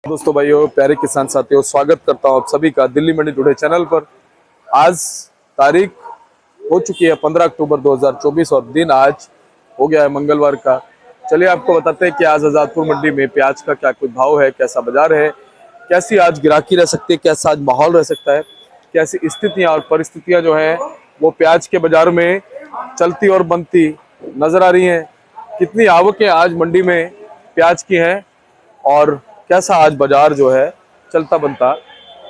दोस्तों, भाइयों, प्यारे किसान साथियों, स्वागत करता हूं आप सभी का दिल्ली मंडी टुडे चैनल पर। आज तारीख हो चुकी है 15 अक्टूबर 2024 और दिन आज हो गया है मंगलवार का। चलिए आपको बताते हैं कि आज आजादपुर मंडी में प्याज का क्या कुछ भाव है, कैसा बाजार है, कैसी आज गिराकी रह सकती है, कैसा आज माहौल रह सकता है, कैसी स्थितियां और परिस्थितियां जो है वो प्याज के बाजार में चलती और बनती नजर आ रही हैं। कितनी आवकें आज मंडी में प्याज की हैं और कैसा आज बाजार जो है चलता बनता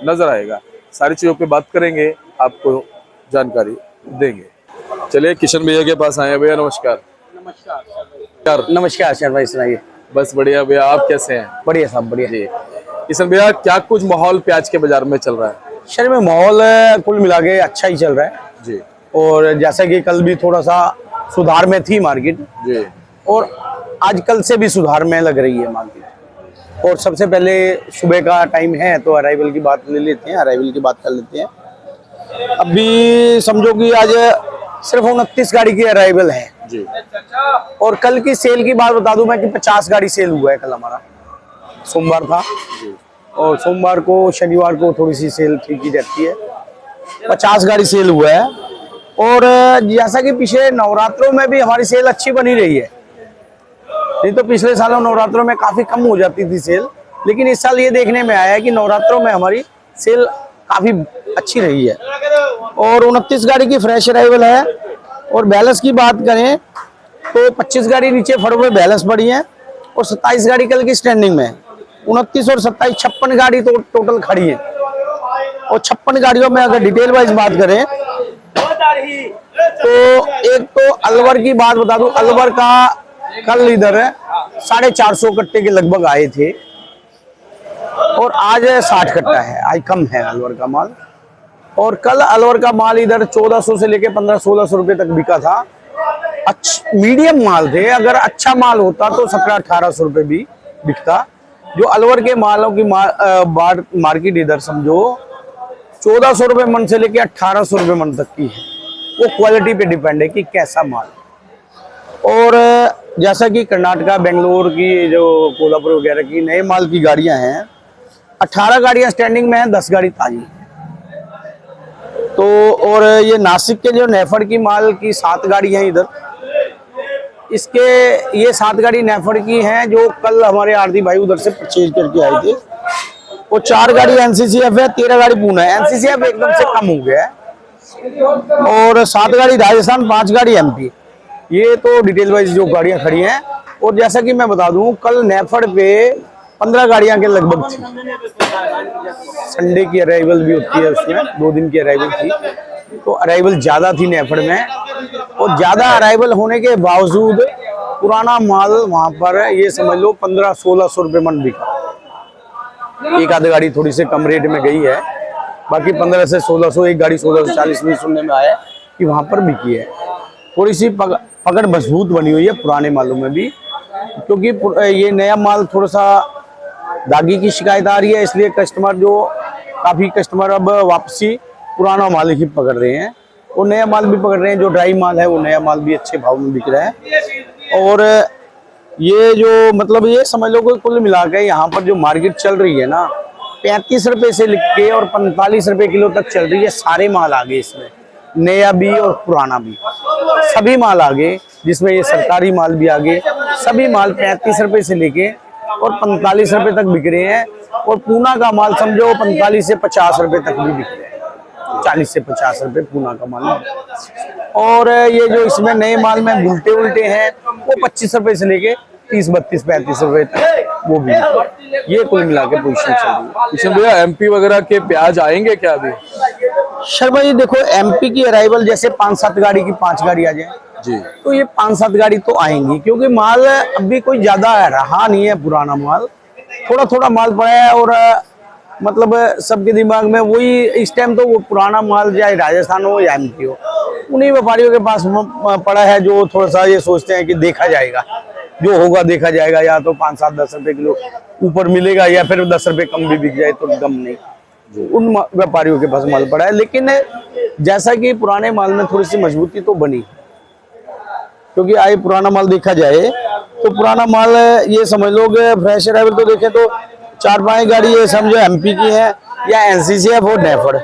नजर आएगा, सारी चीजों पे बात करेंगे, आपको जानकारी देंगे। चलिए किशन भैया के पास आए हैं। भैया नमस्कार। नमस्कार। नमस्कार सर भाई, सुनाइए। बस बढ़िया भैया, आप कैसे हैं? बढ़िया साहब, बढ़िया जी। किशन भैया, क्या कुछ माहौल प्याज के बाजार में चल रहा है? शहर में माहौल कुल मिला के अच्छा ही चल रहा है जी। और जैसा कि कल भी थोड़ा सा सुधार में थी मार्केट जी, और आज कल से भी सुधार में लग रही है मार्केट। और सबसे पहले सुबह का टाइम है तो अराइवल की बात ले लेते हैं, अराइवल की बात कर लेते हैं। अभी समझो कि आज सिर्फ 29 गाड़ी की अराइवल है जी। और कल की सेल की बात बता दूं मैं कि 50 गाड़ी सेल हुआ है। कल हमारा सोमवार था और सोमवार को शनिवार को थोड़ी सी सेल ठीक ही रहती है। 50 गाड़ी सेल हुआ है और जैसा कि पिछले नवरात्रों में भी हमारी सेल अच्छी बनी रही है। नहीं तो पिछले सालों नवरात्रों में काफी कम हो जाती थी सेल, लेकिन इस साल ये देखने में आया है कि नवरात्रों में हमारी सेल काफी अच्छी रही है। और 29 गाड़ी की फ्रेश अराइवल है। और बैलेंस की बात करें तो 25 गाड़ी नीचे फड़ों में बैलेंस पड़ी है और 27 गाड़ी कल की स्टैंडिंग में है। 29 और 27 56 गाड़ी तो टोटल खड़ी है। और 56 गाड़ियों में अगर डिटेल वाइज बात करें तो एक तो अलवर की बात बता दूं, अलवर का कल इधर 450 कट्टे के लगभग आए थे और आज 60 कट्टा है, आज कम है अलवर का माल। और कल अलवर का माल इधर 1400 से लेके 1500-1600 रुपए तक बिका था। मीडियम माल थे, अगर अच्छा माल होता तो 1700-1800 रुपए भी बिकता। जो अलवर के मालों की मार्केट इधर समझो 1400 रुपए मन से लेके 1800 रुपए मन तक की है। वो क्वालिटी पे डिपेंड है कि कैसा माल। और जैसा कि कर्नाटका, बेंगलोर की, जो कोल्हापुर वगैरह की नए माल की गाड़ियां हैं, 18 गाड़ियां स्टैंडिंग में हैं, 10 गाड़ी ताजी। तो और ये नासिक के जो नेफड़ की माल की 7 गाड़ी हैं इधर, इसके ये 7 गाड़ी नेफड़ की हैं जो कल हमारे आरती भाई उधर से परचेज करके आए थे। वो 4 गाड़ी एनसीसीएफ है, 13 गाड़ी पूना है। एनसीसीएफ एकदम से कम हो गया है। और 7 गाड़ी राजस्थान, 5 गाड़ी एमपी। ये तो डिटेल वाइज जो गाड़ियां खड़ी हैं। और जैसा कि मैं बता दूं, कल नेफड़ पे 15 गाड़ियां के लगभग थी। संडे की अराइवल भी होती है, उसमें 2 दिन की अराइवल थी, तो अराइवल ज्यादा थी नेफड़ में। और ज्यादा अराइवल होने के बावजूद पुराना माल वहां पर ये समझ लो 1500-1600 रुपए मन बिका। एक आधी गाड़ी थोड़ी से कम रेट में गई है, बाकी 15 से 1600, एक गाड़ी 1640 भी सुनने में आया कि वहां पर बिकी है। थोड़ी सी पकड़ मजबूत बनी हुई है पुराने मालों में भी, क्योंकि ये नया माल थोड़ा सा दागी की शिकायत आ रही है, इसलिए काफी कस्टमर अब वापसी पुराना माल ही पकड़ रहे हैं और नया माल भी पकड़ रहे हैं। जो ड्राई माल है वो नया माल भी अच्छे भाव में बिक रहा है। और ये जो मतलब ये समझ लो कि कुल मिलाकर यहाँ पर जो मार्केट चल रही है ना, 35 रुपए से लिख के और 45 रुपए किलो तक चल रही है। सारे माल आगे, इसमें नया भी और पुराना भी सभी माल आगे, जिसमें ये सरकारी माल भी आगे। सभी माल 35 रुपए से लेके और 45 रुपए तक बिक रहे हैं। और पूना का माल समझो 45 से 50 रुपए तक भी बिक रहे हैं, 40 से 50 रुपए पूना का माल। और ये जो इसमें नए माल में उल्टे उल्टे हैं वो 25 रुपए से लेके 30, 32, 35 रुपए तक वो भी। ये कुल मिला के पोजीशन चल रही है। किशन भैया, एमपी वगैरह के प्याज आएंगे क्या अभी? शर्मा जी देखो, एमपी की अराइवल जैसे 5-7 गाड़ी की 5 गाड़ी आ जाए जी, तो ये 5-7 गाड़ी तो आएंगी, क्योंकि माल अभी कोई ज्यादा रहा नहीं है। पुराना माल थोड़ा थोड़ा माल पड़ा है और मतलब सबके दिमाग में वही इस टाइम तो वो पुराना माल चाहे राजस्थान हो या एमपी हो, उन्हीं व्यापारियों के पास पड़ा है जो थोड़ा सा ये सोचते हैं कि देखा जाएगा, जो होगा देखा जाएगा। या तो 5-7-10 रुपए किलो ऊपर मिलेगा या फिर 10 रुपए कम भी बिक जाए तो गम नहीं, उन व्यापारियों के पास माल पड़ा है। लेकिन जैसा कि पुराने माल में थोड़ी सी मजबूती तो बनी, क्योंकि आए पुराना माल देखा जाए तो पुराना माल ये समझ लो फ्रेश अराइवल तो देखें तो 4-5 गाड़ी ये समझो एमपी की है या एनसीसीएफ और नेफर्ड।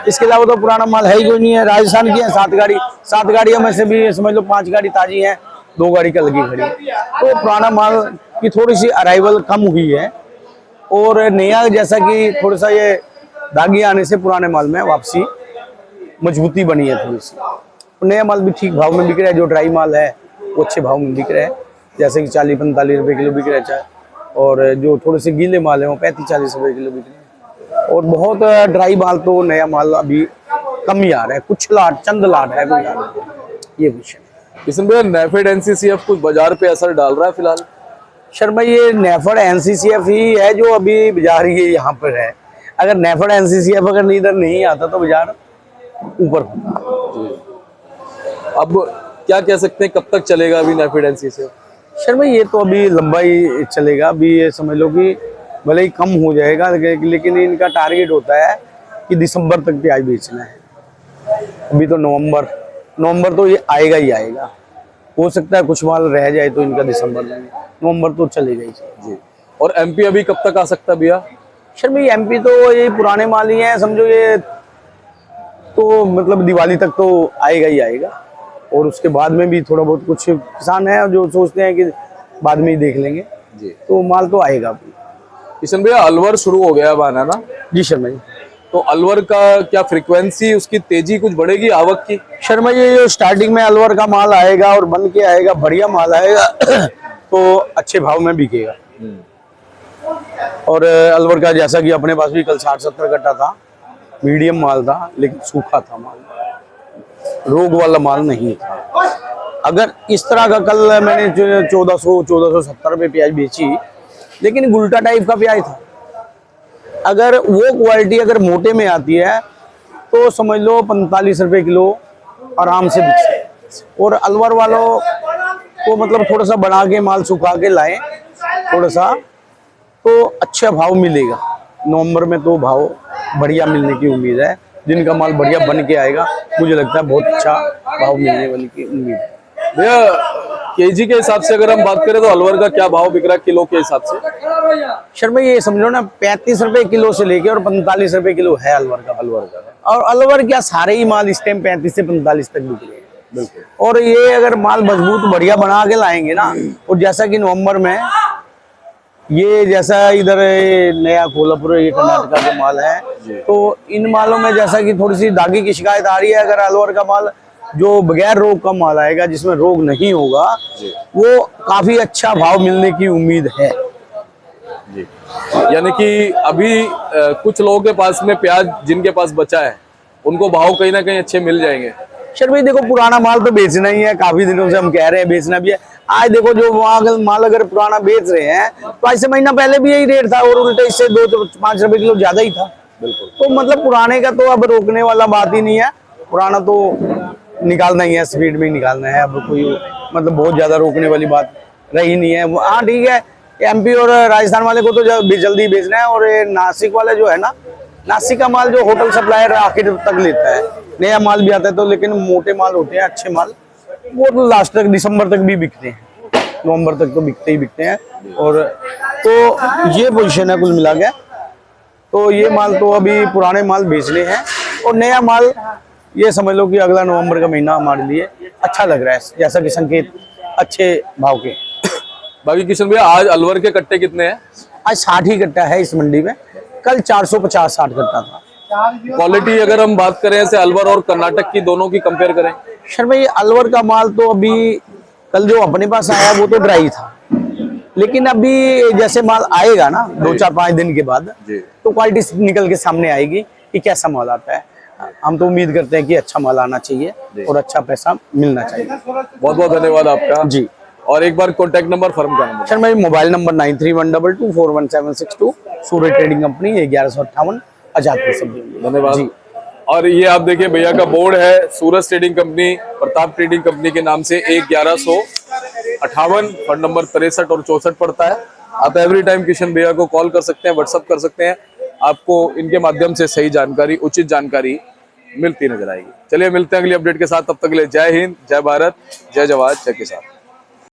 इसके अलावा तो पुराना माल है ही कोई नहीं है। राजस्थान की है 7 गाड़ियों में से भी समझ लो 5 गाड़ी ताजी है, 2 गाड़ी कल की खड़ी है। तो पुराना माल की थोड़ी सी अराइवल कम हुई है और नया जैसा कि थोड़ा सा ये दागी आने से पुराने माल में वापसी मजबूती बनी है थोड़ी सी। नया माल भी ठीक भाव में बिक रहा है, जो ड्राई माल है वो अच्छे भाव में बिक रहा है, जैसे कि 40-45 रुपए किलो बिक रहा है चाहे, और जो थोड़े से गीले माल है वो 35-40 रुपए किलो बिक रहे हैं। और बहुत ड्राई माल तो नया माल अभी कम ही आ रहा है, कुछ लाट चंद लाट है कोई आ रहा है, ये विषय है। किशन भैया नेफेड एनसीसीएफ कुछ बाजार पे असर डाल रहा है फिलहाल? शर्मा ये नेफर्ड एनसीसीएफ ही है जो अभी बाजार ये यहाँ पर है। अगर नेफर्ड एनसीसीएफ अगर इधर नहीं आता तो बाजार ऊपर होता। अब क्या कह सकते हैं, कब तक चलेगा अभी नेफेड एनसीसीएफ? शर्मा ये तो अभी लंबा ही चलेगा। अभी ये समझ लो कि भले ही कम हो जाएगा, लेकिन इनका टारगेट होता है कि दिसंबर तक प्याज बेचना है। अभी तो नवंबर तो ये आएगा ही आएगा। हो सकता है कुछ माल रह जाए तो इनका दिसंबर में, नवंबर तो चलेगा ही जी। और एमपी अभी कब तक आ सकता है भैया? शर्मा ये एमपी तो ये पुराने माल ही है समझो, ये तो मतलब दिवाली तक तो आएगा ही आएगा। और उसके बाद में भी थोड़ा बहुत कुछ किसान है जो सोचते हैं कि बाद में ही देख लेंगे जी, तो माल तो आएगा अभी। किशन भैया अलवर शुरू हो गया बाना ना? जी शर्मा जी। तो अलवर का क्या फ्रीक्वेंसी, उसकी तेजी कुछ बढ़ेगी आवक की? शर्मा जी जो स्टार्टिंग में अलवर का माल आएगा और बन के आएगा, बढ़िया माल आएगा तो अच्छे भाव में बिकेगा। और अलवर का जैसा कि अपने पास भी कल 60-70 कट्टा था, मीडियम माल था लेकिन सूखा था माल, रोग वाला माल नहीं था। अगर इस तरह का कल मैंने 1470 रुपये प्याज बेची, लेकिन गुलटा टाइप का प्याज था। अगर वो क्वालिटी अगर मोटे में आती है तो समझ लो 45 रुपये किलो आराम से बिक सकता है। और अलवर वालों को मतलब थोड़ा सा बना के माल सुखा के लाएं थोड़ा सा, तो अच्छा भाव मिलेगा। नवंबर में तो भाव बढ़िया मिलने की उम्मीद है। जिनका माल बढ़िया बन के आएगा मुझे लगता है बहुत अच्छा भाव मिलने वाली की उम्मीद है। भैया केजी के हिसाब से अगर हम बात करें तो अलवर का क्या भाव बिक रहा है किलो के हिसाब से? शर्मा ये समझो ना 35 रुपए किलो से लेके और 45 रुपए किलो है अलवर का। और अलवर क्या सारे ही माल इस टाइम 35 से 45 तक बिक रहे हैं। बिल्कुल। और ये अगर माल मजबूत बढ़िया बना के लाएंगे ना, और जैसा कि नवंबर में ये जैसा इधर नया कोल्हापुर ये कर्नाटका का माल है, तो इन मालों में जैसा कि थोड़ी सी दागी की शिकायत आ रही है। अगर अलवर का माल जो बगैर रोग का माल आएगा, जिसमें रोग नहीं होगा, वो काफी अच्छा भाव मिलने की उम्मीद है जी। यानी कि अभी कुछ लोगों के पास में प्याज जिनके पास बचा है उनको भाव कहीं ना कहीं अच्छे मिल जाएंगे। शर्मा भाई देखो पुराना माल तो बेचना ही है, काफी दिनों से हम कह रहे हैं बेचना भी है। आज देखो जो वहाँ माल अगर पुराना बेच रहे हैं तो आज से महीना पहले भी यही रेट था और उल्टे इससे 2-5 रुपए किलो ज्यादा ही था। बिल्कुल। तो मतलब पुराने का तो अब रोकने वाला बात ही नहीं है, पुराना तो निकालना ही है, स्पीड में ही निकालना है। अब कोई मतलब बहुत ज्यादा रोकने वाली बात रही नहीं है। हाँ ठीक है, एमपी और राजस्थान वाले को तो जल्दी बेचना है। और ये नासिक वाले जो है ना, नासिक का माल जो होटल सप्लायर आखिर तक लेता है, नया माल भी आता है तो, लेकिन मोटे माल होते हैं अच्छे माल, वो तो लास्ट तक दिसंबर तक भी बिकते हैं, नवंबर तक तो बिकते ही बिकते हैं। और तो ये पोजीशन है कुल मिला के। तो ये माल तो अभी पुराने माल बेचने हैं और नया माल ये समझ लो कि अगला नवंबर का महीना हमारे लिए अच्छा लग रहा है, जैसा कि संकेत अच्छे भाव के। बाकी किशन भैया आज अलवर के कट्टे कितने हैं? आज 60 ही कट्टा है इस मंडी में, कल 450-60 कट्टा था। क्वालिटी अगर हम बात करें ऐसे अलवर और कर्नाटक की दोनों की कंपेयर करें? शर्मा ये अलवर का माल तो अभी कल जो अपने पास आया वो तो ड्राई था, लेकिन अभी जैसे माल आएगा ना 2-4-5 दिन के बाद तो क्वालिटी निकल के सामने आएगी कि कैसा माल आता है। हम तो उम्मीद करते हैं कि अच्छा माल आना चाहिए और अच्छा पैसा मिलना चाहिए। बहुत बहुत धन्यवाद आपका जी। और एक बार कॉन्टैक्ट नंबर फर्म का नंबर? शर्मा मोबाइल नंबर 9312241762, सूरज ट्रेडिंग कंपनी 1158 आजादपुर सब। धन्यवाद जी। और ये आप देखिए भैया का बोर्ड है, Suraj trading company, Pratap trading company के नाम से 1158 फंड नंबर 63 और 64 पड़ता है। आप एवरी टाइम किशन भैया को कॉल कर सकते हैं, व्हाट्सअप कर सकते हैं, आपको इनके माध्यम से सही जानकारी, उचित जानकारी मिलती नजर आएगी। चलिए मिलते हैं अगली अपडेट के साथ, तब तक के लिए जय हिंद, जय भारत, जय जवान, जय किसान।